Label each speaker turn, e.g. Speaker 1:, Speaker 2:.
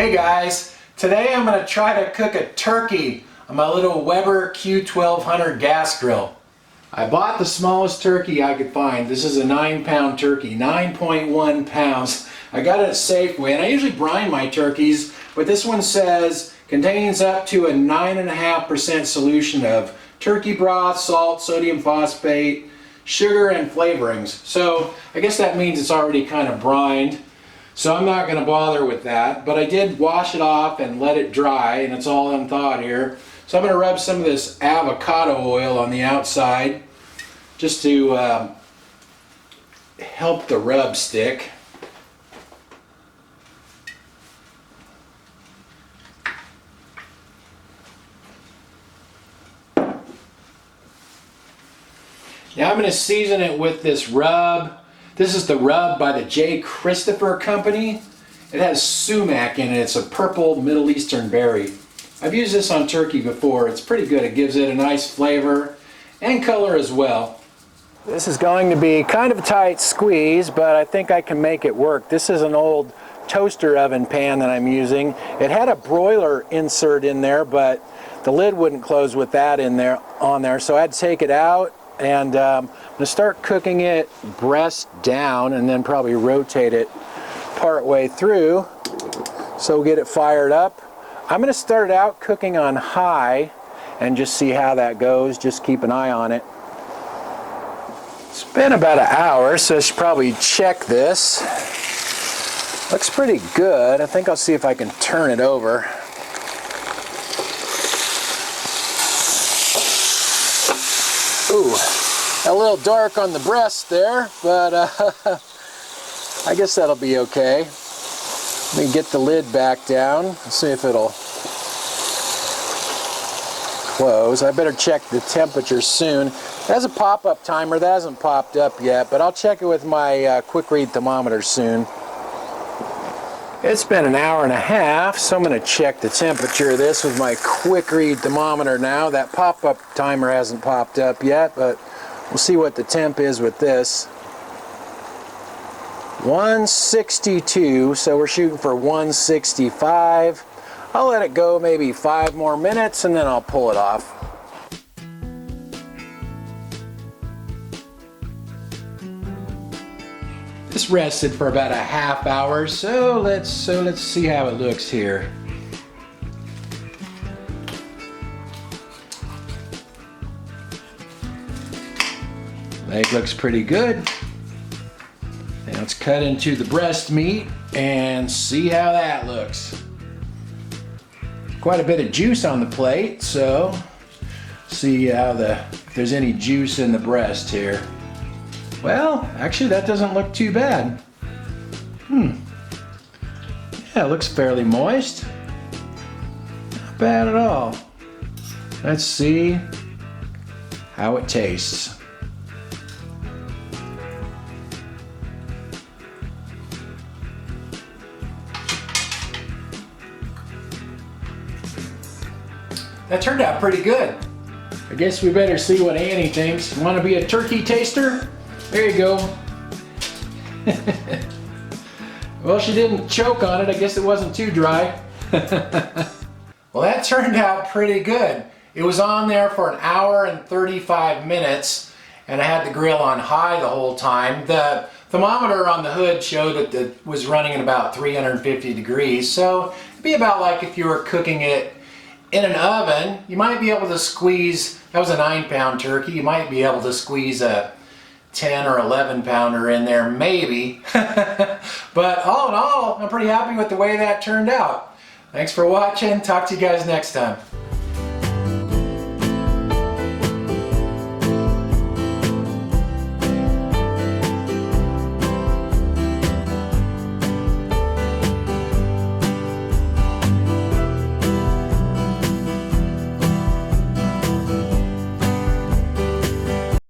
Speaker 1: Hey guys, today I'm going to try to cook a turkey on my little Weber Q1200 gas grill. I bought the smallest turkey I could find. This is a 9-pound turkey, 9.1 pounds. I got it at Safeway, and I usually brine my turkeys, but this one says contains up to a 9.5% solution of turkey broth, salt, sodium phosphate, sugar, and flavorings. So I guess that means it's already kind of brined. So I'm not going to bother with that, but I did wash it off and let it dry, and it's all unthawed here. So I'm going to rub some of this avocado oil on the outside just to help the rub stick. Now I'm going to season it with this rub. This is the rub by the J. Christopher Company. It has sumac in it. It's a purple Middle Eastern berry. I've used this on turkey before. It's pretty good. It gives it a nice flavor and color as well. This is going to be kind of a tight squeeze, but I think I can make it work. This is an old toaster oven pan that I'm using. It had a broiler insert in there, but the lid wouldn't close with that on there, so I had to take it out. And I'm going to start cooking it breast down and then probably rotate it part way through so we'll get it fired up. I'm going to start it out cooking on high and just see how that goes. Just keep an eye on it. It's been about an hour, so I should probably check this. Looks pretty good. I think I'll see if I can turn it over. Ooh, a little dark on the breast there, but I guess that'll be okay. Let me get the lid back down. Let's see if it'll close. I better check the temperature soon. It has a pop-up timer. That hasn't popped up yet, but I'll check it with my quick read thermometer soon. It's been an hour and a half, so I'm going to check the temperature of this with my quick read thermometer now. That pop-up timer hasn't popped up yet, but we'll see what the temp is with this. 162, so we're shooting for 165. I'll let it go maybe 5 more minutes and then I'll pull it off. This rested for about a half hour, so let's see how it looks here. Leg looks pretty good. Now let's cut into the breast meat and see how that looks. Quite a bit of juice on the plate, so see how if there's any juice in the breast here. Well, actually that doesn't look too bad. Yeah, it looks fairly moist. Not bad at all. Let's see how it tastes. That turned out pretty good. I guess we better see what Annie thinks. Want to be a turkey taster? There you go. Well, she didn't choke on it. I guess it wasn't too dry. Well, that turned out pretty good. It was on there for an hour and 35 minutes, and I had the grill on high the whole time. The thermometer on the hood showed that it was running at about 350 degrees, so it'd be about like if you were cooking it in an oven. You might be able to squeeze, that was a 9-pound turkey, you might be able to squeeze a 10 or 11 pounder in there, maybe. But all in all, I'm pretty happy with the way that turned out. Thanks for watching. Talk to you guys next time.